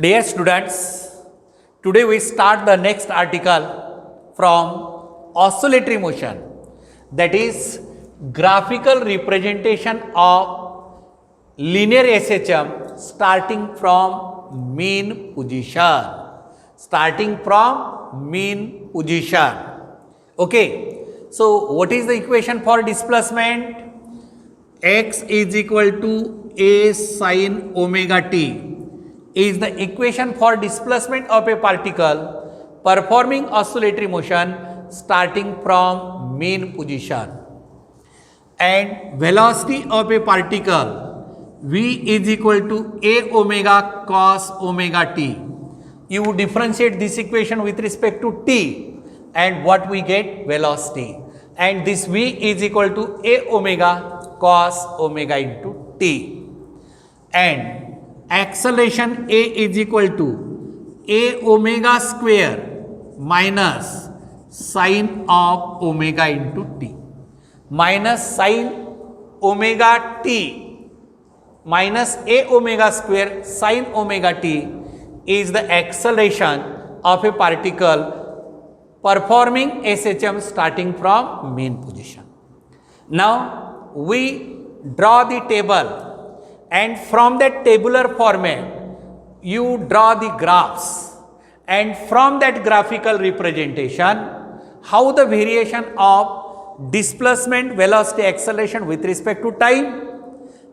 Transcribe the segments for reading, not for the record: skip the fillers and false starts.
Dear students, today we start the next article from oscillatory motion, that is graphical representation of linear SHM starting from mean position. Okay, so what is the equation for displacement? X is equal to A sin omega t is the equation for displacement of a particle performing oscillatory motion starting from mean position, and velocity of a particle v is equal to a omega cos omega t. You differentiate this equation with respect to t and what we get? Velocity, and this v is equal to a omega cos omega into t, and acceleration a is equal to a omega square minus sine of omega into t, minus sine omega t minus a omega square sine omega t is the acceleration of a particle performing SHM starting from mean position. Now we draw the table, and from that tabular format you draw the graphs, and from that graphical representation how the variation of displacement, velocity, acceleration with respect to time,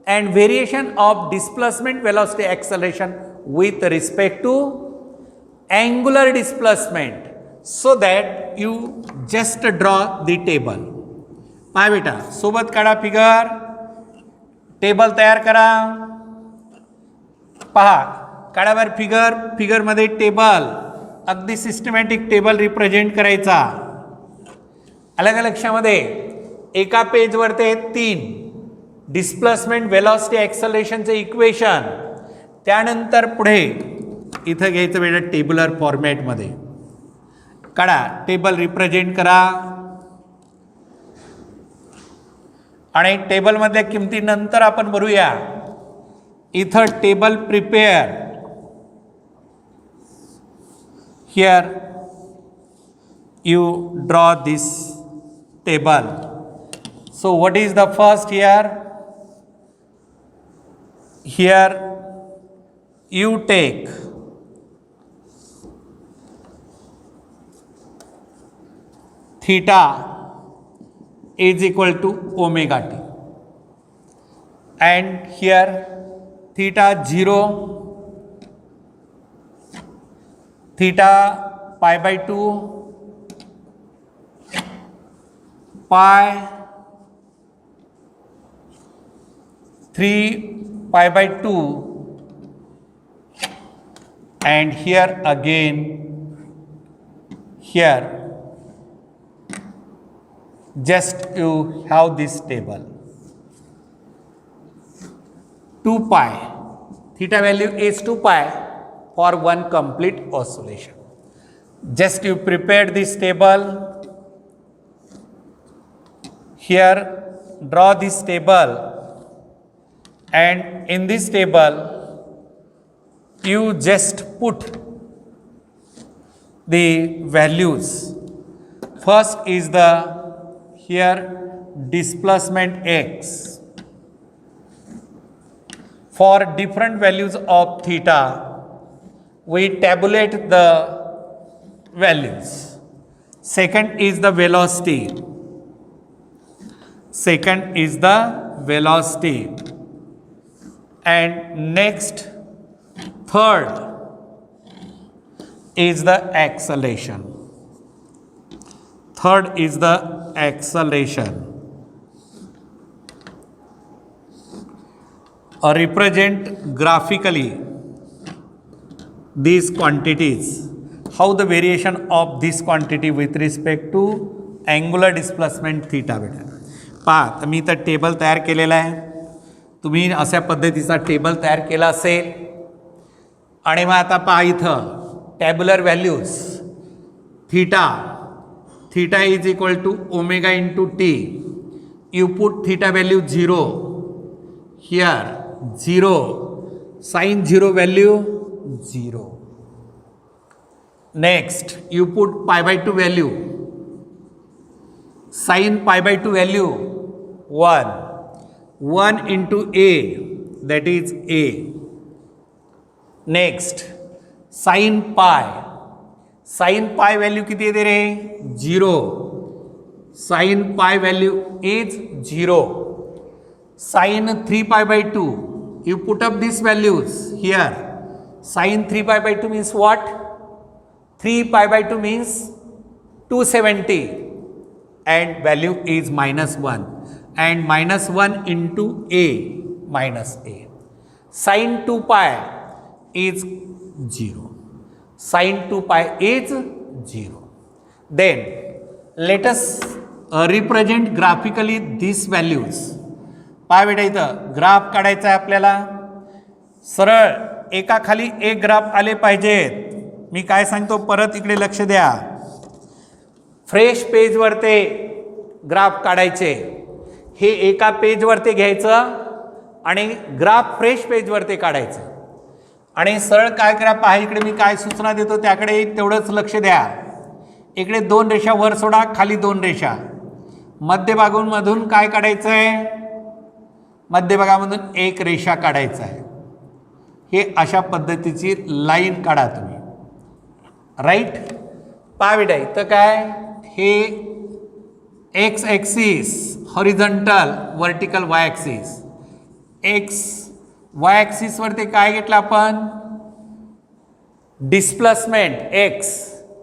and variation of displacement, velocity, acceleration with respect to angular displacement, so that you just draw the table. पहा बेटा, सोबत काढा figure, table तयार करा. पहा काढा बर figure मध्ये टेबल, अगदी सिस्टमॅटिक टेबल रिप्रेझेंट करायचा. अलग लक्षामध्ये एका पेजवर ते 3 डिस्प्लेसमेंट, वेलॉसिटी, एक्सेलरेशनचे इक्वेशन, त्यानंतर पुढे इथं घ्यायचं बेटा टेबुलर फॉर्मॅटमध्ये. काढा टेबल रिप्रेझेंट करा, आणि टेबलमधल्या किमती नंतर आपण भरूया. इथं table prepare, here you draw this table. So what is the first here? Here you take theta is equal to omega t, and here theta 0, theta pi by 2, pi 3 pi by 2, and here again, here just you have this table. 2 pi, theta value is 2 pi for one complete oscillation. Just you prepare this table. Here draw this table, and in this table you just put the values. First is the here displacement x. For different values of theta we tabulate the values. Second is the velocity. And next, third is the acceleration. Represent graphically these quantities. How the variation of this quantity with respect to angular displacement theta बेटा. पहा मी इथं table तयार केलेला आहे. तुम्ही अशा पद्धतीचा table तयार केला असेल, आणि मग आता पहा इथं tabular values. Theta is equal to omega into T. You put theta value 0 here, 0 sin 0 value 0. Next, you put pi by 2 value. Sin pi by 2 value 1. 1 into a, that is a. Next, sin pi. Sin pi value किती दे रहे? 0. Sin pi value is 0. Sin 3 pi by 2. You put up these values here. Sin 3 pi by 2 means what? 3 pi by 2 means 270. And value is minus 1. And minus 1 into a minus a. Sin 2 pi is 0. Sin 2 pi is 0. Then let us represent graphically these values. पहा बेटा इथं graph काढायचा आहे आपल्याला. सरळ एका खाली एक ग्राफ आले पाहिजेत. मी काय सांगतो परत इकडे लक्ष द्या. फ्रेश पेजवर ते ग्राफ काढायचे. हे एका पेजवर ते घ्यायचं आणि ग्राफ फ्रेश पेजवर ते काढायचं. आणि सरळ काय करा पहा इकडे मी काय सूचना देतो त्याकडे तेवढंच लक्ष द्या. इकडे 2 रेषा वर सोडा, खाली 2 रेषा. मध्यभागामधून काय काढायचं आहे? मध्यभागामधून एक रेषा काढायचं आहे. हे अशा पद्धतीची लाईन काढा तुम्ही. राईट. पहा बेटा इथं काय हे x axis horizontal vertical y axis. X y ॲक्सिसवर ते काय घेतलं आपण? Displacement x.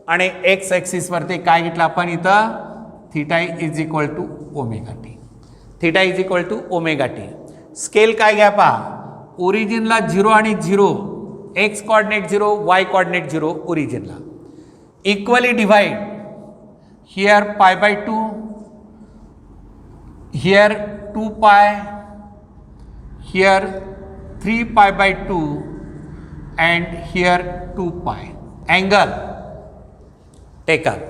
आणि एक्स ॲक्सिसवर ते काय घेतलं आपण इथं? Theta is equal to omega t. Theta is equal to omega t. Scale काय घ्या पहा. ओरिजिनला 0 आणि 0. एक्स कॉर्डिनेट 0, वाय कॉर्डिनेट 0 ओरिजिनला. Equally divide. Here pi by 2, here 2 pi, here 3 pi by 2 and here 2 pi. Angle taken.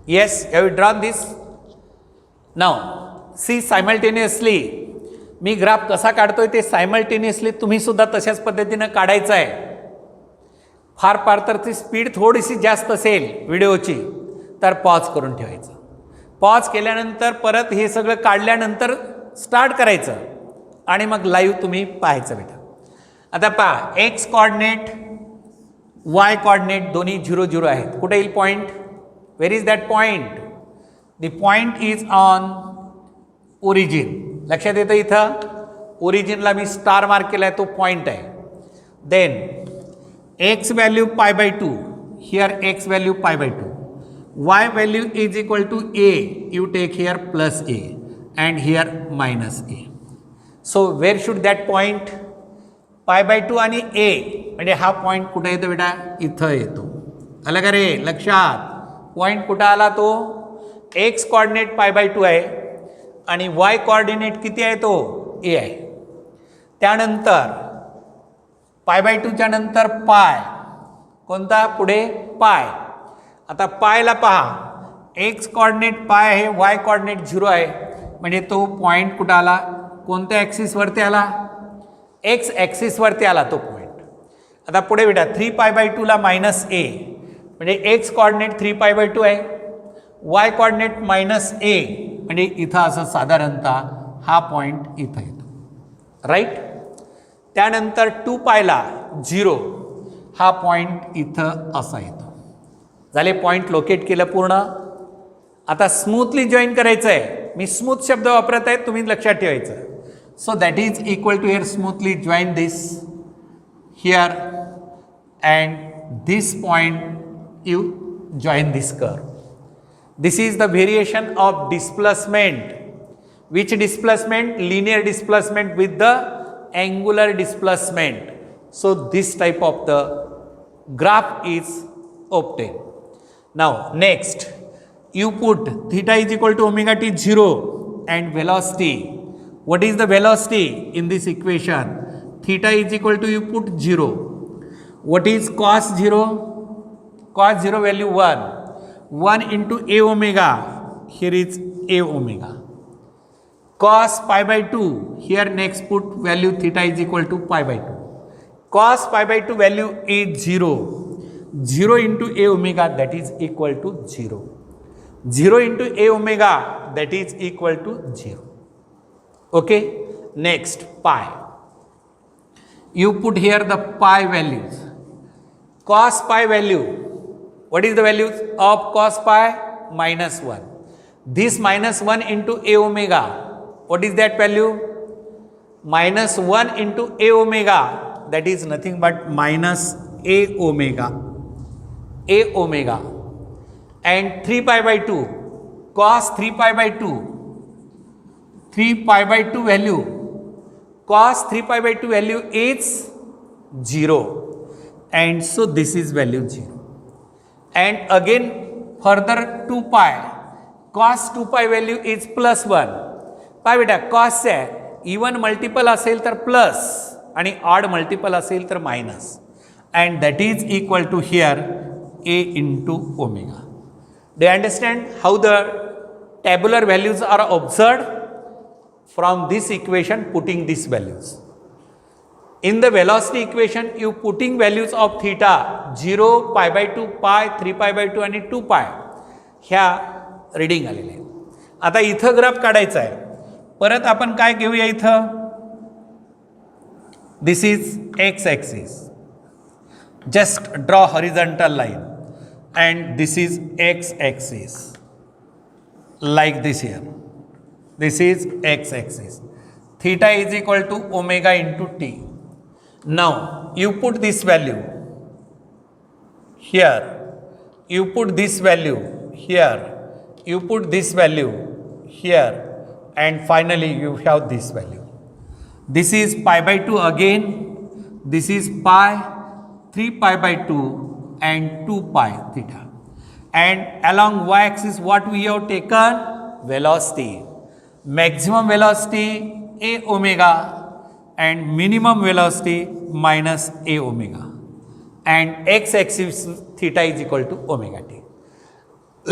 Yes, have you drawn this? Now see simultaneously. Me graph कसा काढतोय ते simultaneously तुम्ही सुद्धा तशाच पद्धतीनं काढायचं आहे. फार फार तर ती स्पीड थोडीशी जास्त असेल व्हिडिओची तर पॉज करून ठेवायचं. पॉज केल्यानंतर परत हे सगळं काढल्यानंतर स्टार्ट करायचं आणि मग लाईव्ह तुम्ही पाहायचं बेटा. आता पहा एक्स कॉर्डिनेट वाय कॉर्डिनेट दोन्ही 0 0 आहेत. कुठे येईल point? Where is that point? The point is on origin. लक्षात येतं इथं ओरिजिनला मी स्टार मार्क केला आहे तो पॉईंट आहे. Then x value pi by 2. Here x value pi by 2. Y value is equal to a. You take here plus a and here minus a. So where should that point? Pi by 2 आणि ए म्हणजे हा point कुठे येतो बेटा? इथं येतो. आलं का रे लक्षात? पॉईंट कुठं आला तो? एक्स कॉर्डिनेट पाय बाय 2 आहे आणि वाय कॉर्डिनेट किती आहे तो? ए आहे. त्यानंतर पाय बाय 2च्या नंतर पाय. कोणता? पुढे पाय. आता पायला पहा एक्स कॉर्डिनेट पाय आहे, वाय कॉर्डिनेट 0 आहे म्हणजे तो पॉईंट कुठं आला? कोणत्या ॲक्सिसवरती आला? एक्स ॲक्सिसवरती आला तो पॉईंट. आता पुढे बेटा 3 पाय बाय 2ला मायनस ए म्हणजे एक्स कॉर्डिनेट 3 पाय बाय 2 आहे, वाय कॉर्डिनेट मायनस ए म्हणजे इथं असं साधारणतः हा पॉईंट इथं येतो. राईट. त्यानंतर 2 पायला 0 हा पॉईंट इथं असा येतो. झाले पॉईंट लोकेट केलं पूर्ण. आता स्मूथली जॉईन करायचं आहे. मी स्मूथ शब्द वापरत आहे, तुम्ही लक्षात ठेवायचं. So that is equal to here smoothly join this here and this point you join this curve. This is the variation of displacement. Which displacement? Linear displacement with the angular displacement. So this type of the graph is obtained. Now next you put theta is equal to omega t 0 and velocity. What is the velocity in this equation? Theta is equal to you put 0. What is cos 0? Cos 0 value 1. 1 into a omega. Here is a omega. Cos pi by 2. Here next put value theta is equal to pi by 2. cos pi by 2 value is 0. 0 into a omega, that is equal to 0. 0 into a omega, that is equal to 0. Okay. Next, pi. You put here the pi values. Cos pi value. What is the value of cos pi? Minus 1. This minus 1 into a omega. What is that value? Minus 1 into a omega. That is nothing but minus a omega. A omega. And 3 pi by 2. Cos 3 pi by 2. 3 pi by 2 value. Cos 3 pi by 2 value is 0. And so this is value 0. And again further 2 pi. Cos 2 pi value is plus 1. पहा बेटा cos चे even multiple असेल तर plus आणि odd multiple असेल तर minus. And that is equal to here a into omega. Do you understand how the tabular values are observed? From this equation putting these values. In the velocity equation you putting values of theta 0, pi by 2, pi, 3 pi by 2 आणि 2 pi ह्या reading आलेल्या आहेत. आता इथं graph काढायचा आहे. परत आपण काय घेऊया इथं. This is x axis. Just draw horizontal line and this is x axis like this here. This is x axis. Theta is equal to omega into t. Now you put this value here, you put this value here, you put this value here, and finally you have this value. This is pi by 2 again, this is pi, 3 pi by 2 and 2 pi theta. And along y axis what we have taken? Velocity. Maximum velocity a omega and minimum velocity minus a omega. And x axis theta is equal to omega t.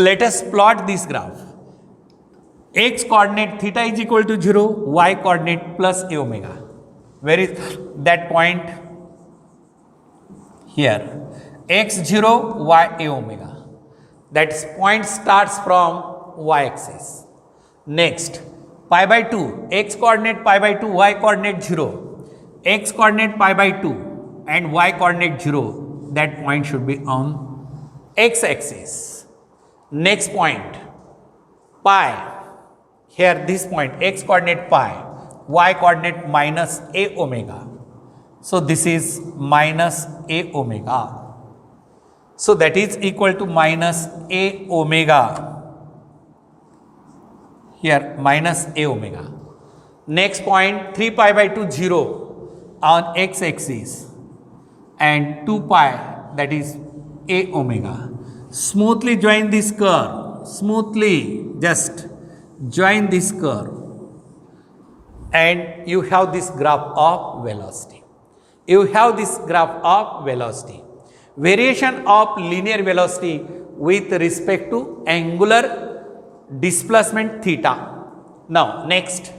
Let us plot this graph. X coordinate theta is equal to 0, y coordinate plus a omega. Where is that point? Here, x0, y a omega. That point starts from y axis. Next, pi by 2, x coordinate pi by 2, y coordinate 0. X coordinate pi by 2 and y coordinate 0. That point should be on x axis. Next point, pi. Here this point, x coordinate pi, y coordinate minus a omega. So this is minus a omega. So that is equal to minus a omega. Here minus a omega. Next point 3 pi by 2 0 on x axis and 2 pi, that is a omega. Smoothly join this curve. Smoothly just join this curve and you have this graph of velocity. You have this graph of velocity. Variation of linear velocity with respect to angular displacement theta. Now next,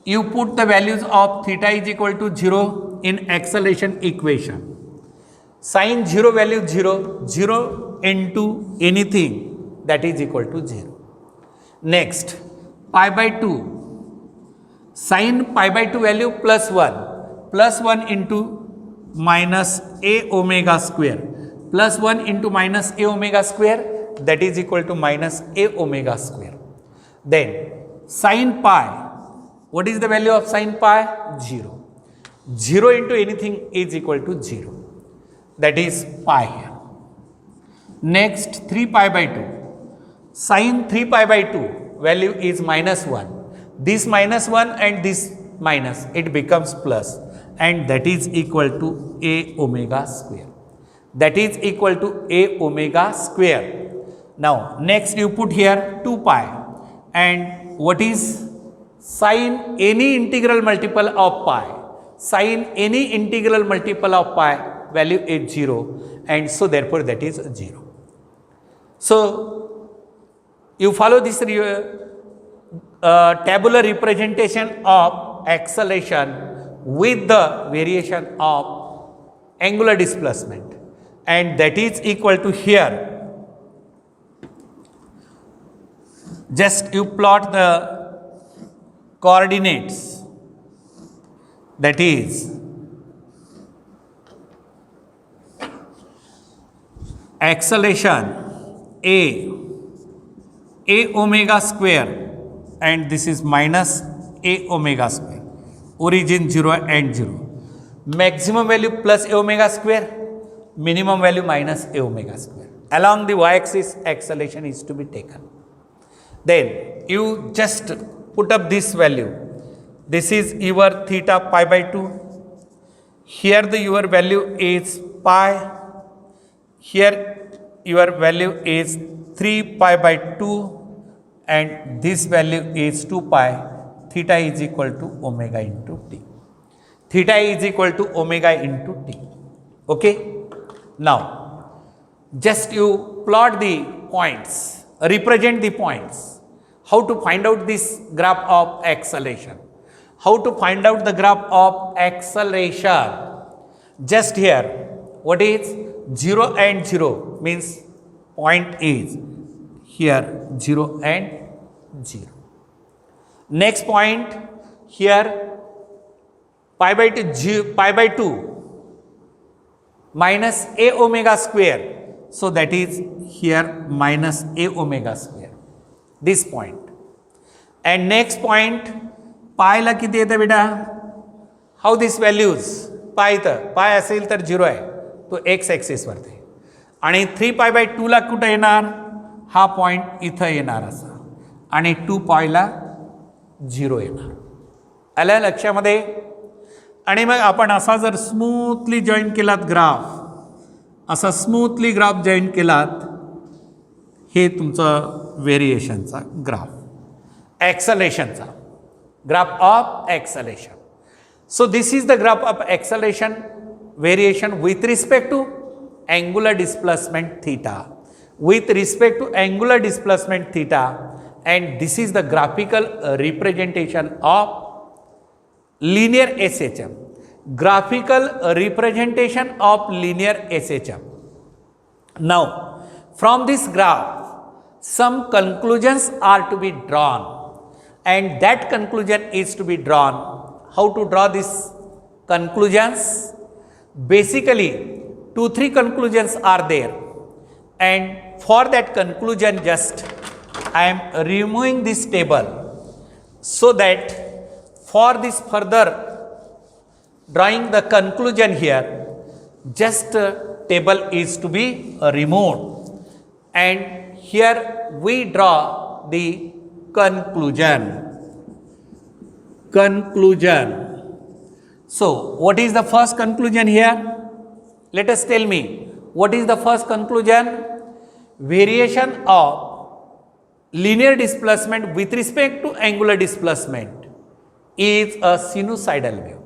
you put the values of theta is equal to 0 in acceleration equation. Sin 0 value 0, 0 into anything, that is equal to 0. Next, pi by 2, sin pi by 2 value plus 1. Plus 1 into minus a omega square, plus 1 into minus a omega square, that is equal to minus a omega square. Then sin pi, what is the value of sin pi? 0. 0 into anything is equal to 0, that is pi here. Next 3 pi by 2, sin 3 pi by 2 value is minus 1. This minus 1 and this minus, it becomes plus, and that is equal to a omega square. That is equal to a omega square. Now next you put here 2 pi, and what is sin any integral multiple of pi? Sin any integral multiple of pi value is 0, and so therefore that is 0. So you follow this tabular representation of acceleration with the variation of angular displacement, and that is equal to here. Just you plot the coordinates, that is acceleration a omega square, and this is minus a omega square, origin 0 and 0. Maximum value plus a omega square, minimum value minus a omega square. Along the y-axis, acceleration is to be taken. Then you just put up this value. This is your theta pi by 2. Here the your value is pi. Here your value is 3 pi by 2, and this value is 2 pi. Theta is equal to omega into t. Theta is equal to omega into t. Okay? Now, just you plot the points, represent the points. How to find out this graph of acceleration? How to find out the graph of acceleration? Just here, what is 0 and 0 means point is here 0 and 0. Next point here pi by 2 minus a omega square. So that is here minus a omega square. This point. And next point pi ला किती येतं बेटा? How these values? pi इथं pi असेल तर 0 आहे, तो x axis वरती, आणि 3 pi by 2 ला कुठं येणार? हा पॉइंट इथं येणार असा, आणि 2 pi ला 0 येणार. आलं लक्षामध्ये? आणि मग आपण असा जर स्मूथली जॉईन केलात ग्राफ, असा स्मूथली ग्राफ जॉईन केलात, हे तुमचं व्हेरिएशनचा ग्राफ, ॲक्सलेशनचा graph of acceleration. So this is the graph of acceleration variation with respect to angular displacement theta. With respect to angular displacement theta, and this is the graphical representation of linear SHM. Graphical representation of linear SHM. Now, from this graph, some conclusions are to be drawn, and that conclusion is to be drawn. How to draw these conclusions? Basically, 2-3 conclusions are there, and for that conclusion just I am removing this table, so that for this further drawing the conclusion here, just table is to be removed, and here we draw the conclusion. So, what is the first conclusion here? Let us tell me, what is the first conclusion? Variation of linear displacement with respect to angular displacement is a sinusoidal wave.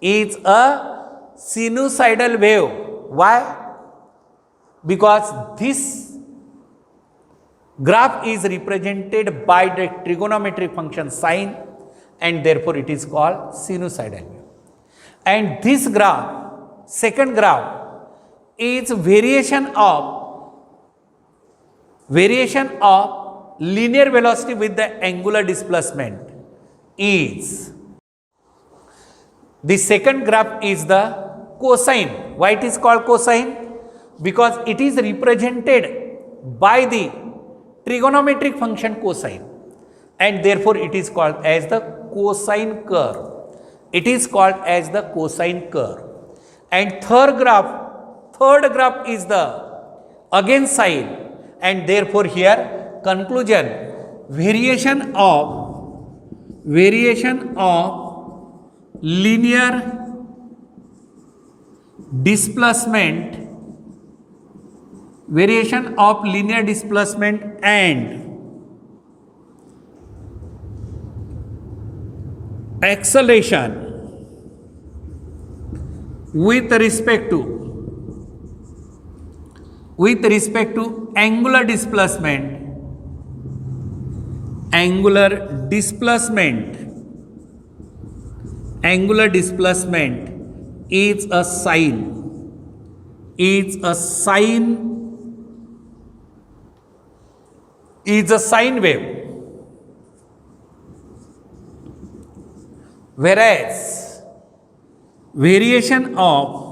Is a sinusoidal wave. Why? Because this graph is represented by the trigonometric function sine, and therefore it is called sinusoidal wave. And this graph, second graph, is variation of linear velocity with the angular displacement. Is the second graph is the cosine. Why it is called cosine? Because it is represented by the trigonometric function cosine, and therefore it is called as the cosine curve. It is called as the cosine curve. And third graph is the again sine, and therefore here conclusion, variation of linear displacement, and acceleration with respect to angular displacement is a sine. is a sine wave, whereas variation of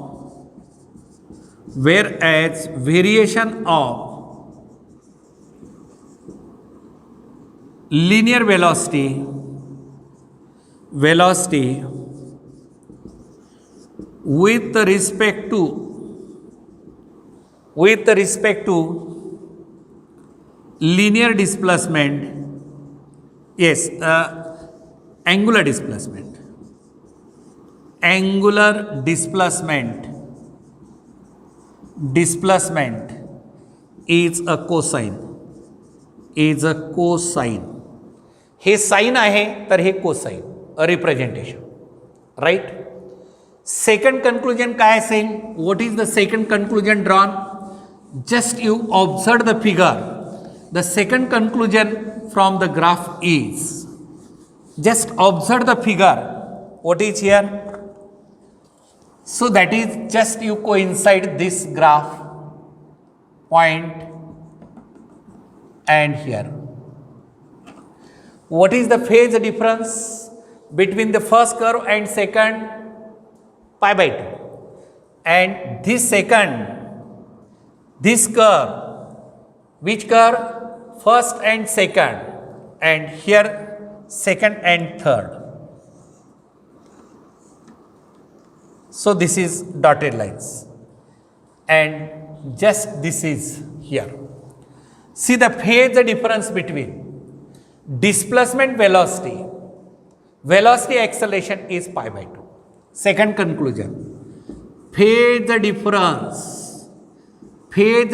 linear velocity with respect to linear displacement, yes, angular displacement is a cosine. हे sine आहे तर हे cosine, a representation, right. Second conclusion काय असेल? What is the second conclusion drawn? Just you observe the figure. The second conclusion from the graph is, just observe the figure, what is here? So that is just you coincide this graph point and here. What is the phase difference between the first curve and second? Pi by 2. And this curve, which curve? First and second, and here second and third. So this is dotted lines, and just this is here. See the phase difference between displacement velocity acceleration is pi by 2. Second conclusion, phase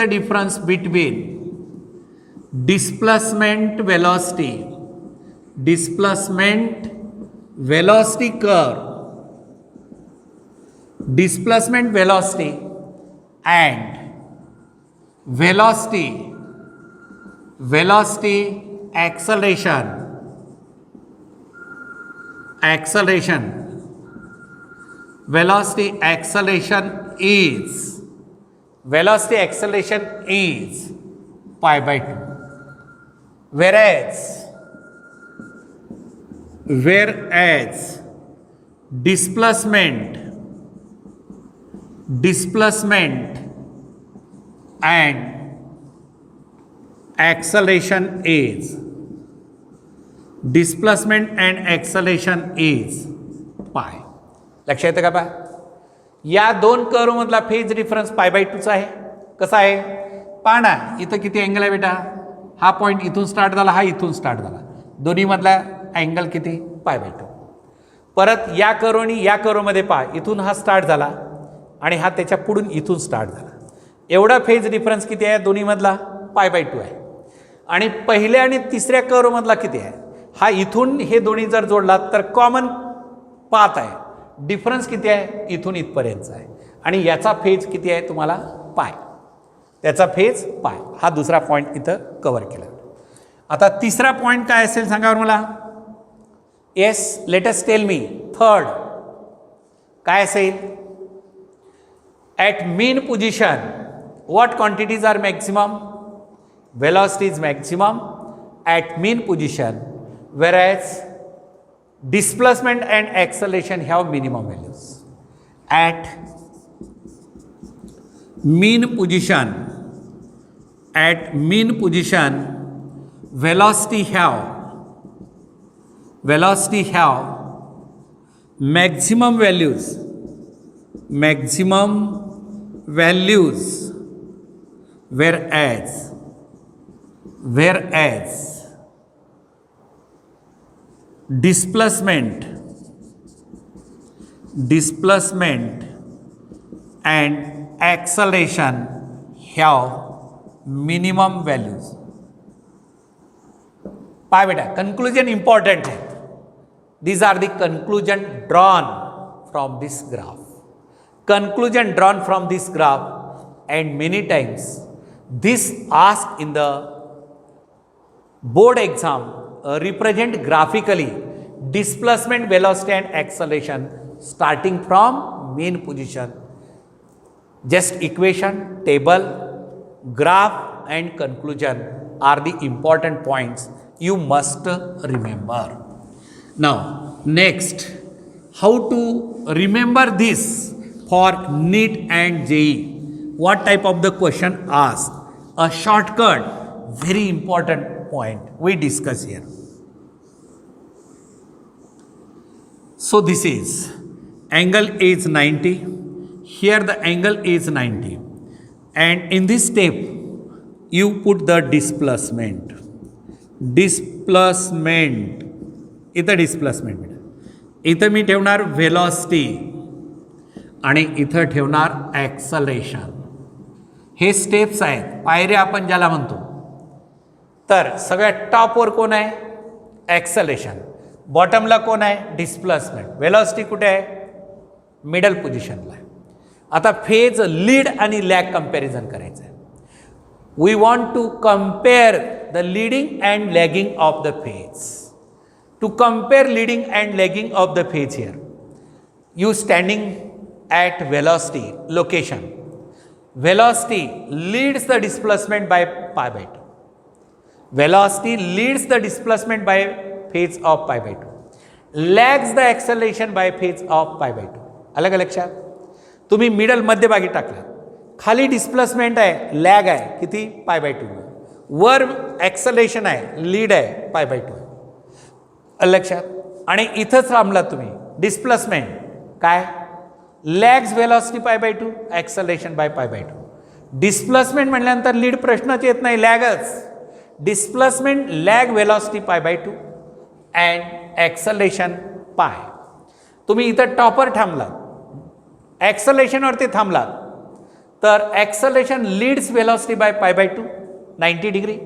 difference between displacement velocity curve, displacement velocity and velocity acceleration is pi by 2, whereas displacement and acceleration is pi. लक्षात येतं का? पहा, या दोन curve मधला phase difference pi by 2 चा आहे. कसा आहे? पहा ना, इथं किती अँगल आहे बेटा? हा पॉईंट इथून स्टार्ट झाला, हा इथून स्टार्ट झाला, दोन्ही मधला अँगल किती? पाय बाय 2. परत या कर्वनी या कर्वमध्ये पहा, इथून हा स्टार्ट झाला आणि हा त्याच्या पुढून इथून स्टार्ट झाला. एवढा फेज डिफरन्स किती आहे दोन्ही मधला? पाय बाय 2 आहे. आणि पहिल्या आणि तिसऱ्या कर्व मधला किती आहे? हा इथून हे दोन्ही जर जोडला तर कॉमन पाथ आहे. डिफरन्स किती आहे? इथून इथपर्यंतचा आहे. आणि याचा फेज किती आहे तुम्हाला? पाय. त्याचा फेज पाय. हा दुसरा पॉईंट इथं कव्हर केला. आता तिसरा पॉईंट काय असेल सांगा बरं मला. Yes, let us tell me. Third काय असेल? At mean position what quantities are maximum? velocity is maximum at mean position, whereas displacement and acceleration have minimum values. At mean position velocity have maximum values, whereas displacement and acceleration have minimum values. पहा बेटा, conclusion important है. These are the conclusion drawn from this graph. And many times this asked in the board exam, represent graphically displacement, velocity and acceleration starting from mean position Just equation, table, graph and conclusion are the important points you must remember. Now, next, how to remember this for NEET and JEE? What type of the question asked? A shortcut, very important point we discuss here. So this is angle is 90. Here the angle is 90. And in this step, you put the displacement. Displacement. इथं displacement इथं मी ठेवणार velocity आणि इथं ठेवणार acceleration. हे steps आहेत, पायऱ्या आपण ज्याला म्हणतो. तर सगळ्यात टॉपवर कोण आहे? ॲक्सलेशन. बॉटमला कोण आहे? डिस्प्लेसमेंट. व्हेलॉसिटी कुठे आहे? मिडल पोझिशनला आहे. आता फेज लीड आणि लॅग कंपॅरिझन करायचं आहे. We want to compare the leading and lagging of the phase. To compare leading and lagging of the phase here, you standing at velocity location. Velocity leads the displacement by pi by 2. Velocity leads the displacement by phase of pi by 2. Lags the acceleration by phase of pi by 2. अलग अलग लक्षात. तुम्ही middle मध्यभागी टाकला. खाली displacement आहे, lag आहे किती? पाय बाय 2. वर ॲक्सलेशन आहे, लीड आहे पाय बाय 2. लक्षात. आणि इथंच थांबला तुम्ही. डिस्प्लेसमेंट काय? Lags velocity pi by 2, acceleration by pi by 2. Displacement म्हटल्यानंतर लीड प्रश्नच येत नाही, लॅगच. Displacement lag velocity pi by 2 and acceleration pi. तुम्ही इथं टॉपर थांबलात, ॲक्सलेशनवरती थांबलात, तर acceleration leads velocity by pi by 2 90 degree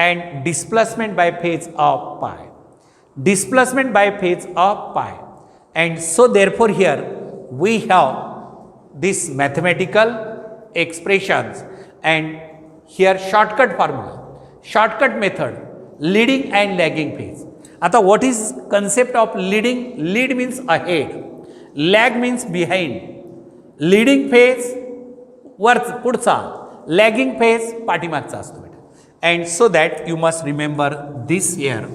and displacement by phase of pi. Displacement by phase of pi, and so therefore here we have this mathematical expressions and here shortcut formula, shortcut method, leading and lagging phase. आता what is concept of leading? Lead means ahead, lag means behind. Leading phase वर पुढचा, lagging phase पाठीमागचा असतो बेटा. And so that you must remember this here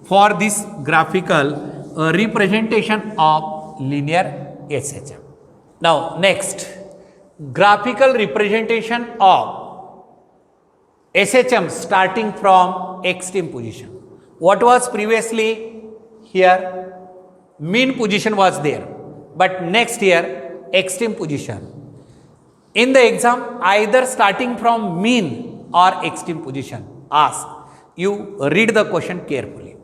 for this graphical representation of linear SHM. Now next, graphical representation of SHM starting from extreme position. What was previously here? Mean position was there, but next here extreme position. In the exam, either starting from mean or extreme position asked. You read the question carefully.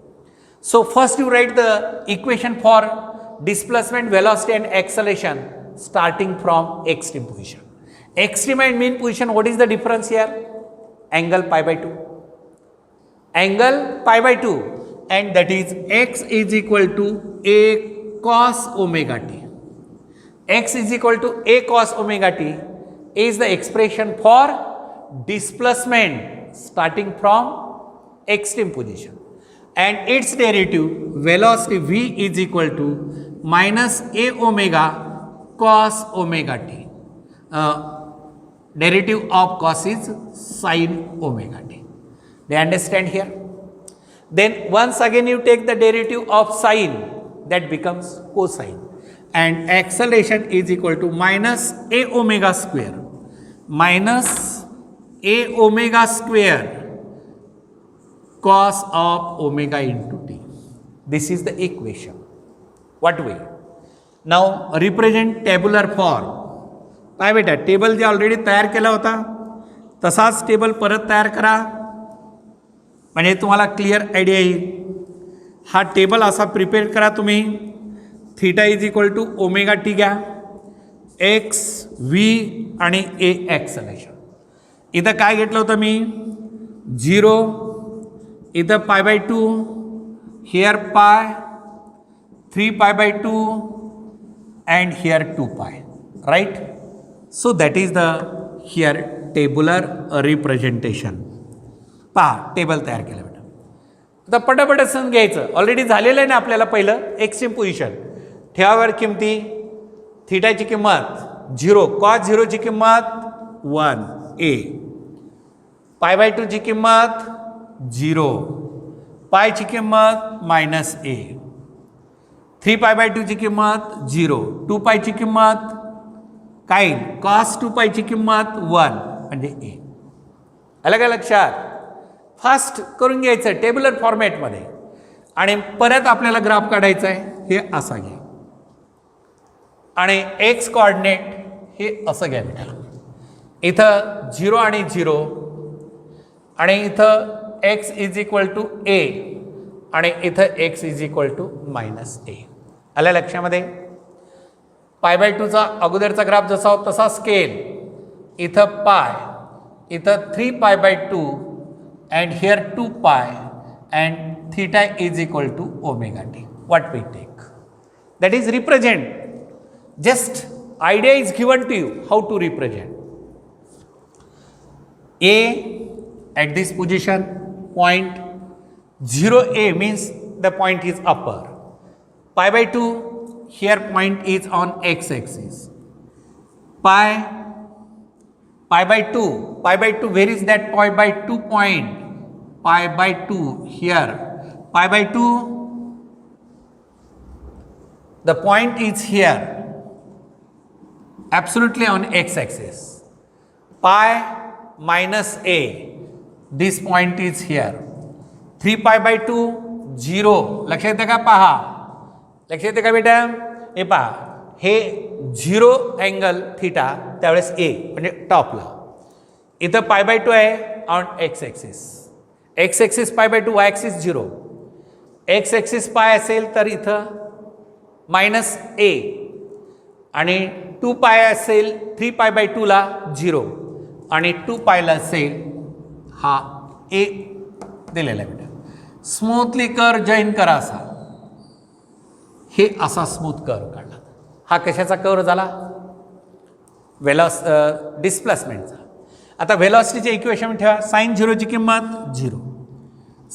So first you write the equation for displacement, velocity and acceleration starting from extreme position. Extreme and mean position, what is the difference here? Angle pi by 2. Angle pi by 2, and that is x is equal to a cos omega t. X is equal to a cos omega t is the expression for displacement starting from extreme position. And its derivative velocity v is equal to minus a omega cos omega t. Derivative of cos is sin omega t. They understand here? Then once again you take the derivative of sin, that becomes cosine. And acceleration is equal to minus a omega square. Minus a omega square cos of omega into t. This is the equation. What way? Now represent tabular form. काय बेटा, table जे already तयार केला होता तसाच table परत तयार करा, म्हणजे तुम्हाला क्लिअर आयडिया येईल. हा टेबल असा प्रिपेअर करा तुम्ही. Theta is equal to omega t घ्या, एक्स व्ही आणि ए ॲक्सलेशन. इथं काय घेतलं होतं मी? 0. इथं pi by 2, here pi, 3 pi by 2 and here 2 pi, right. So that is the here tabular representation. पहा टेबल तयार केलं बेटा. आता पटापट समजून घ्यायचं, ऑलरेडी झालेलं आहे ना आपल्याला. पहिलं एक्स्ट्रीम पोझिशन, ठेवावर किमती, थीटाची किंमत 0, कॉस 0 ची किंमत 1 a, पाय बाय 2 ची किंमत 0, पाय ची किंमत मायनस a, 3 पाय बाय 2 ची किंमत 0, 2 पाय ची किंमत काय कॉस 2 पाय ची किंमत 1 म्हणजे a. आलं का लक्षात? फास्ट करून घ्यायचं टेबुलर फॉर्मॅटमध्ये आणि परत आपल्याला ग्राफ काढायचा आहे. हे असा घ्या आणि एक्स कोऑर्डिनेट हे असं घ्या बेटा. इथं 0 आणि 0 आणि इथं x is equal to a आणि इथं x is equal to minus a. आलं लक्षामध्ये? पाय बाय 2चा अगोदरचा ग्राफ जसा होता तसा स्केल, इथं पाय, इथं 3 pi by 2 and here 2 pi and theta is equal to omega t. What we take? That is represent. Just idea is given to you how to represent. A at this position point 0a means the point is upper. Pi by 2 here point is on x axis. Pi by 2, pi by 2, where is that pi by 2 point? Pi by 2 here. Pi by 2, the point is here, absolutely on x axis. Pi minus a, this point is here. 3 pi by 2, 0. लक्षात येतं का? पहा, लक्षात येतं का बेटा? हे पहा, हे 0 अँगल थिटा त्यावेळेस a म्हणजे टॉपला. इथं पाय बाय 2 आहे on x axis. X axis pi by 2, y axis 0. X axis pi असेल तर इथं मायनस a आणि 2 पाय असेल 3 पाय बाय 2ला 0 आणि 2 पायला असेल हा a दिलेला आहे बेटा. स्मूथली कर जॉईन करा असा. हे असा स्मूथ कर्व काढला. हा कशाचा कर्व झाला? डिस्प्लेसमेंटचा. आता व्हेलॉसिटीचे इक्वेशन ठेवा. साइन 0 ची किंमत 0,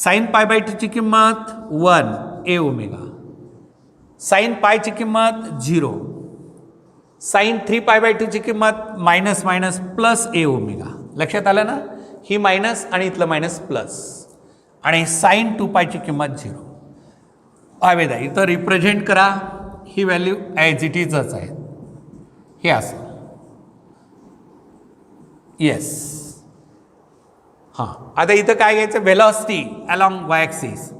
साइन पाय बाय 2 ची किंमत 1 a ओमेगा, साइन पाय ची किंमत 0, साइन 3 पाय बाय 2 ची किंमत minus minus plus a omega. लक्षात आलं ना? ही मायनस आणि इथलं मायनस प्लस आणि साइन 2 पायची किंमत 0. आवेदा इथं रिप्रेझेंट करा. ही व्हॅल्यू ॲज इट इजच आहे. हे असं येस. हां, आता इथं काय घ्यायचं? Velocity along y axis.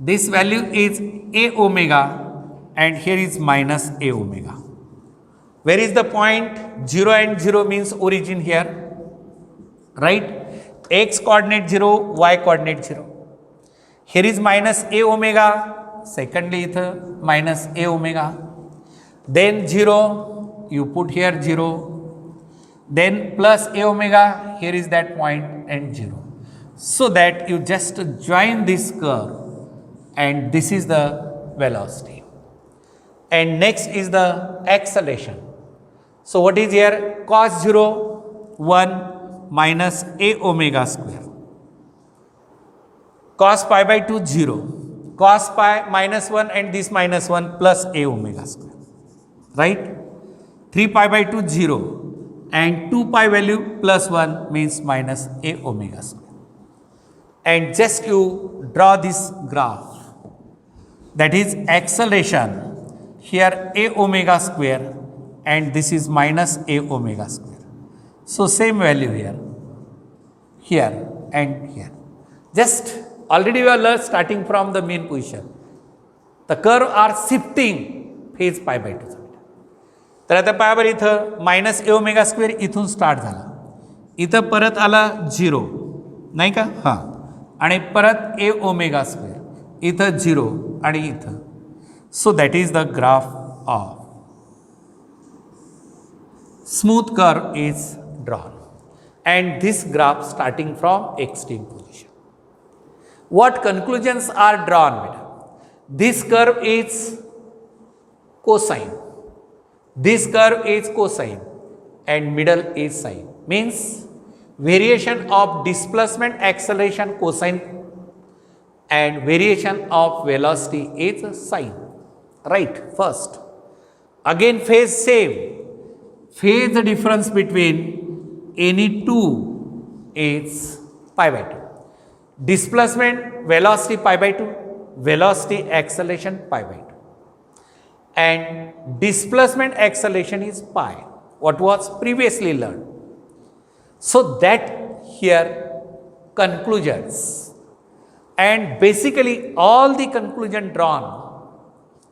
This value is a omega and here is minus a omega. Where is the point? 0 and 0 means origin here, right? x coordinate 0, y coordinate 0. Here is minus a omega. Secondly, इथं minus a omega. Then 0, you put here 0. Then plus a omega, here is that point and 0. So that you just join this curve and this is the velocity. And next is the acceleration. So what is here? Cos 0, 1 minus a omega square. Cos pi by 2, 0. Cos pi minus 1 and this minus 1 plus a omega square. Right? 3 pi by 2, 0. And 2 pi value plus 1 means minus a omega square. And just you draw this graph. That is acceleration. Here a omega square and this is minus a omega square. So same value here, here and here. Just already we are learned starting from the main position. The curve are shifting phase pi by 2. तर आता पायावर इथं minus ए omega square इथून start झाला. इथं परत आला 0 नाही का? हां, आणि परत ए ओमेगा स्क्वेअर इथं 0 आणि इथं. सो that is the graph of smooth curve is drawn and this graph starting from extreme position. What conclusions are drawn? This curve is cosine, this curve is cosine and middle is sine, means variation of displacement acceleration cosine and variation of velocity is sine, right? First again phase same. phase difference between any two is pi by 2. Displacement velocity pi by 2, velocity acceleration pi by 2, and displacement acceleration is pi, what was previously learned. So that here conclusions, and basically all the conclusion drawn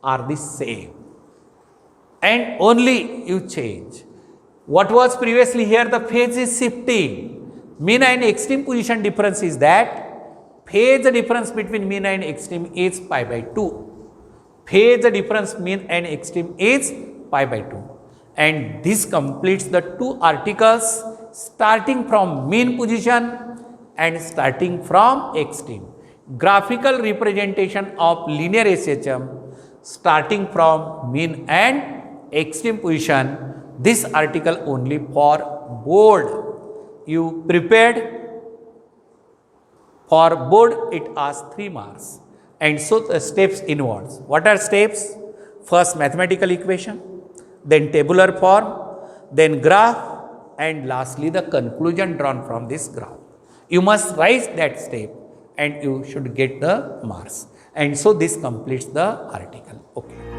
are the same, and only you change. What was previously here, the phase is shifting. Mean and extreme position difference is that phase difference between mean and extreme is pi by 2. Phase difference mean and extreme is pi by 2. And this completes the two articles starting from mean position and starting from extreme. Graphical representation of linear SHM starting from mean and extreme position. This article only for board. You prepared for board, it asks 3 marks. And so the steps inwards. What are steps? First mathematical equation, then tabular form, then graph, and lastly the conclusion drawn from this graph. You must write that step and you should get the marks. And so this completes the article. Okay.